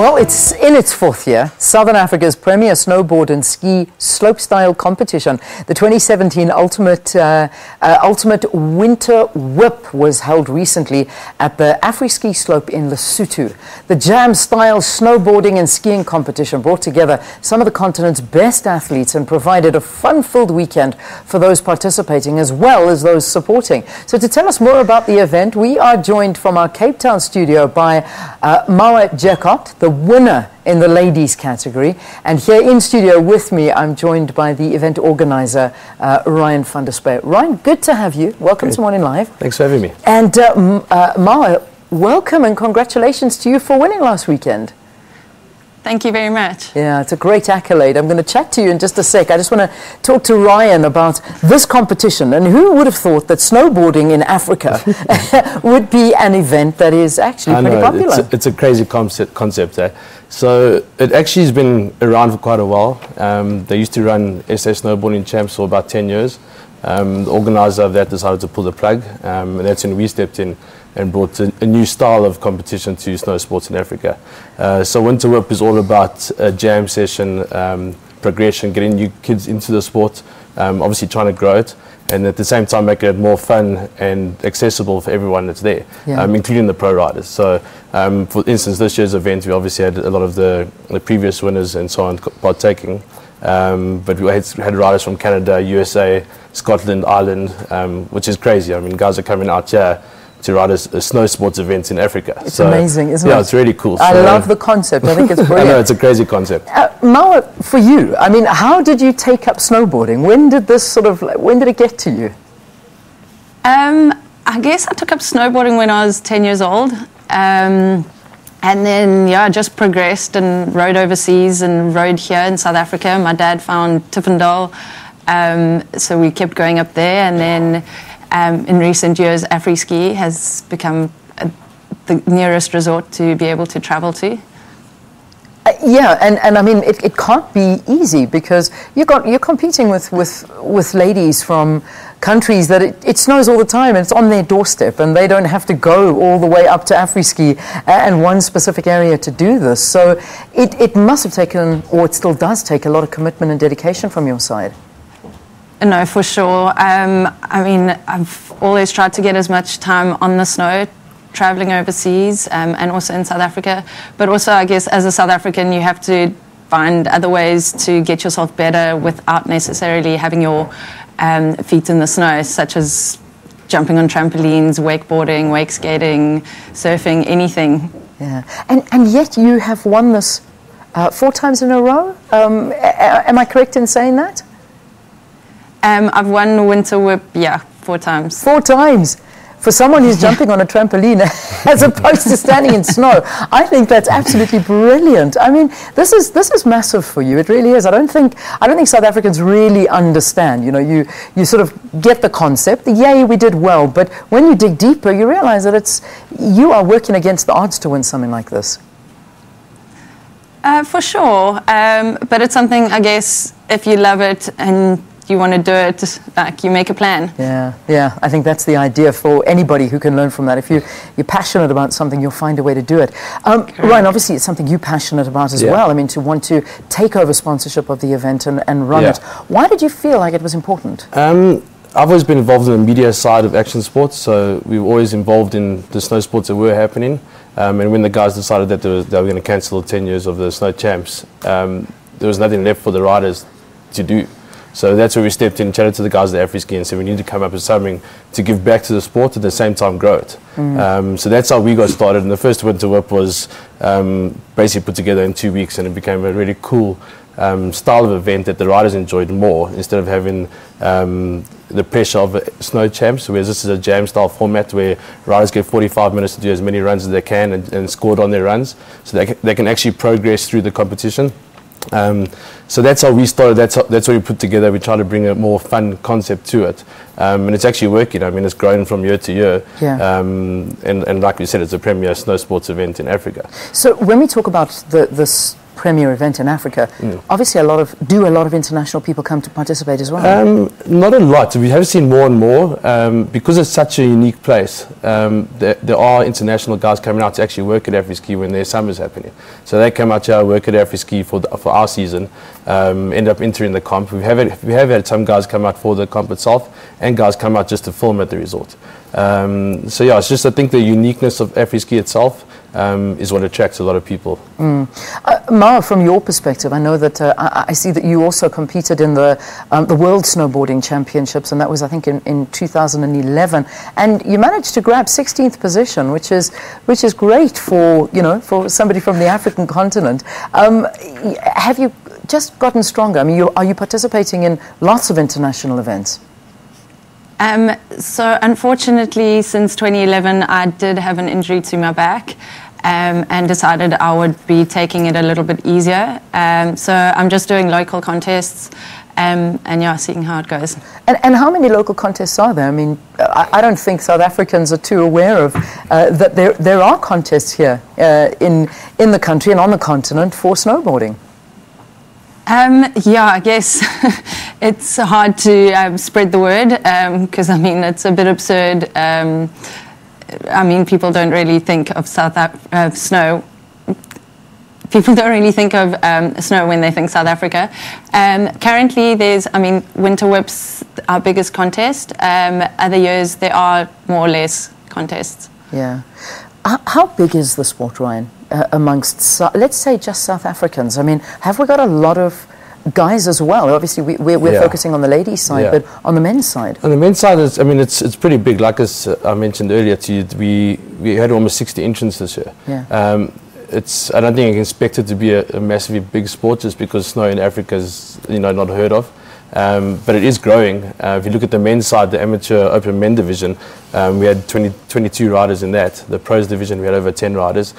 Well, it's in its fourth year, Southern Africa's premier snowboard and ski slopestyle competition. The 2017 Ultimate Winter Whip was held recently at the Afriski slope in Lesotho. The jam-style snowboarding and skiing competition brought together some of the continent's best athletes and provided a fun-filled weekend for those participating as well as those supporting. So to tell us more about the event, we are joined from our Cape Town studio by Mawa Jekot, the winner in the ladies category, and here in studio with me I'm joined by the event organizer Ryan van der Spuy. Ryan, good to have you. Welcome to Morning Live. Thanks for having me. And Mawa, welcome and congratulations to you for winning last weekend. Thank you very much. Yeah, it's a great accolade. I'm going to chat to you in just a sec. I just want to talk to Ryan about this competition, and who would have thought that snowboarding in Africa would be an event that is actually pretty popular? It's a crazy concept eh? So it actually has been around for quite a while. They used to run SA Snowboarding Champs for about 10 years. The organiser of that decided to pull the plug, and that's when we stepped in and brought a new style of competition to snow sports in Africa. So Winter Whip is all about a jam session, progression, getting new kids into the sport, obviously trying to grow it, and at the same time make it more fun and accessible for everyone that's there, including the pro riders. So for instance, this year's event, we obviously had a lot of the previous winners and so on partaking, but we had riders from Canada, USA, Scotland, Ireland, which is crazy. I mean, guys are coming out here to ride a snow sports event in Africa. It's amazing, isn't it? Yeah, it's really cool. I love the concept. I think it's brilliant. I know, it's a crazy concept. Mawa, for you, I mean, how did you take up snowboarding? When did this when did it get to you? I guess I took up snowboarding when I was 10 years old. And then, yeah, I just progressed and rode overseas and rode here in South Africa. My dad found Tiffendal, so we kept going up there. And then in recent years, Afriski has become the nearest resort to be able to travel to. Yeah, and I mean, it can't be easy because you're competing with ladies from countries that it snows all the time and it's on their doorstep and they don't have to go all the way up to Afriski and one specific area to do this. So it must have taken, or it still does take, a lot of commitment and dedication from your side. No, for sure. I mean, I've always tried to get as much time on the snow, traveling overseas and also in South Africa. But also, I guess, as a South African, you have to find other ways to get yourself better without necessarily having your feet in the snow, such as jumping on trampolines, wakeboarding, wake skating, surfing, anything. Yeah, and yet you have won this 4 times in a row. Am I correct in saying that? I've won Winter Whip, yeah, 4 times. 4 times? For someone who's jumping on a trampoline as opposed to standing in snow, I think that's absolutely brilliant. I mean, this is massive for you. It really is. I don't think South Africans really understand. You know, you sort of get the concept. Yay, we did well. But when you dig deeper, you realize that you are working against the odds to win something like this. For sure. But it's something, I guess, if you love it and you want to do it, like, you make a plan. Yeah, I think that's the idea for anybody who can learn from that. If you're passionate about something, you'll find a way to do it. Ryan, obviously it's something you're passionate about as well. I mean, to want to take over sponsorship of the event and run it. Why did you feel like it was important? I've always been involved in the media side of action sports, so we were always involved in the snow sports that were happening. And when the guys decided that they were going to cancel 10 years of the snow champs, there was nothing left for the riders to do. So that's where we stepped in, chatted to the guys at Afriski and said we need to come up with something to give back to the sport at the same time grow it. So that's how we got started. And the first Winter Whip was basically put together in 2 weeks, and it became a really cool style of event that the riders enjoyed more, instead of having the pressure of snow champs, whereas this is a jam style format where riders get 45 minutes to do as many runs as they can and scored on their runs, so they can actually progress through the competition. So that's how we started. That's what we put together. We try to bring a more fun concept to it, and it's actually working. I mean, it's grown from year to year, and like we said, it's a premier snow sports event in Africa. So when we talk about this premier event in Africa. Obviously, a lot of international people come to participate as well? Not a lot. We have seen more and more because it's such a unique place. There are international guys coming out to actually work at Afriski when their summer's happening. So they come out here, work at Afriski for our season, end up entering the comp. We have had some guys come out for the comp itself, and guys come out just to film at the resort. So yeah, it's just, I think the uniqueness of Afriski itself is what attracts a lot of people. Mawa, from your perspective, I know that I see that you also competed in the World Snowboarding Championships, and that was, I think, in 2011, and you managed to grab 16th position, which is great for, you know, for somebody from the African continent. Have you just gotten stronger? I mean, are you participating in lots of international events? So unfortunately, since 2011, I did have an injury to my back and decided I would be taking it a little bit easier. So I'm just doing local contests and yeah, seeing how it goes. And how many local contests are there? I mean, I don't think South Africans are too aware of that there are contests here in the country and on the continent for snowboarding. Yeah, I guess it's hard to spread the word because, I mean, it's a bit absurd. I mean, people don't really think of snow. People don't really think of snow when they think South Africa. Currently, there's, I mean, Winter Whip's our biggest contest. Other years, there are more or less contests. Yeah. How big is the sport, Ryan? Amongst, let's say, just South Africans? I mean, have we got a lot of guys as well? Obviously, we're focusing on the ladies' side, but on the men's side? On the men's side, I mean, it's pretty big. Like as I mentioned earlier to you, we had almost 60 entrants this year. Yeah. I don't think you can expect it to be a massively big sport just because snow in Africa is, you know, not heard of. But it is growing. If you look at the men's side, the amateur open men division, we had 22 riders in that. The pros division, we had over 10 riders.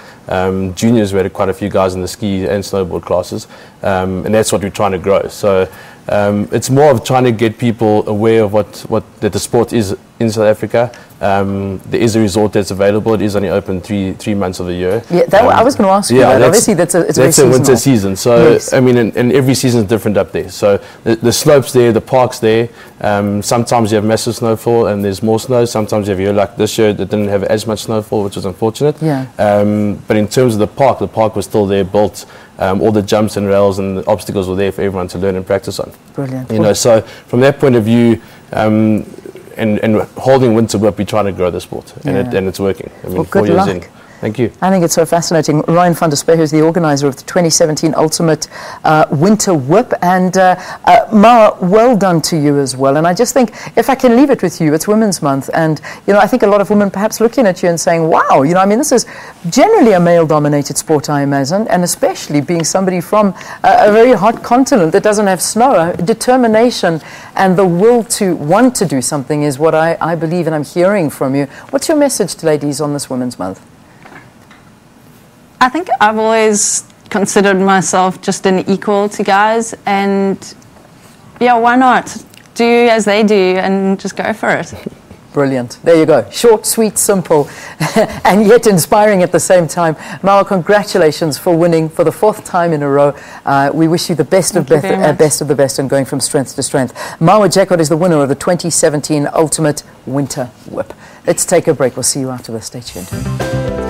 Juniors, we had quite a few guys in the ski and snowboard classes. And that's what we're trying to grow. So it's more of trying to get people aware of that the sport is in South Africa. There is a resort that's available. It is only open three months of the year. Yeah, I was going to ask you that. Obviously, it's a winter season. So yes. I mean, and every season is different up there. So the slopes there, the parks there. Sometimes you have massive snowfall and there's more snow. Sometimes you have a year like this year that didn't have as much snowfall, which was unfortunate. Yeah. But in terms of the park was still there, built. All the jumps and rails and the obstacles were there for everyone to learn and practice on. Brilliant. You know, so from that point of view, and holding Winter Whip, we're trying to grow the sport, and it's working. I mean, well, 4 good years luck. in. Thank you. I think it's so fascinating. Ryan van der Spuy, who's the organiser of the 2017 Ultimate Winter Whip. And Mawa, well done to you as well. And I just think, if I can leave it with you, it's Women's Month. And, you know, I think a lot of women perhaps looking at you and saying, wow, you know, I mean, this is generally a male-dominated sport, I imagine, and especially being somebody from a very hot continent that doesn't have snow. Determination and the will to want to do something is what I believe, and I'm hearing from you. What's your message to ladies on this Women's Month? I think I've always considered myself just an equal to guys, and yeah, why not? Do as they do and just go for it. Brilliant. There you go. Short, sweet, simple, and yet inspiring at the same time. Mawa, congratulations for winning for the 4th time in a row. We wish you the best of the best and going from strength to strength. Mawa Jekot is the winner of the 2017 Ultimate Winter Whip. Let's take a break. We'll see you after this. Stay tuned.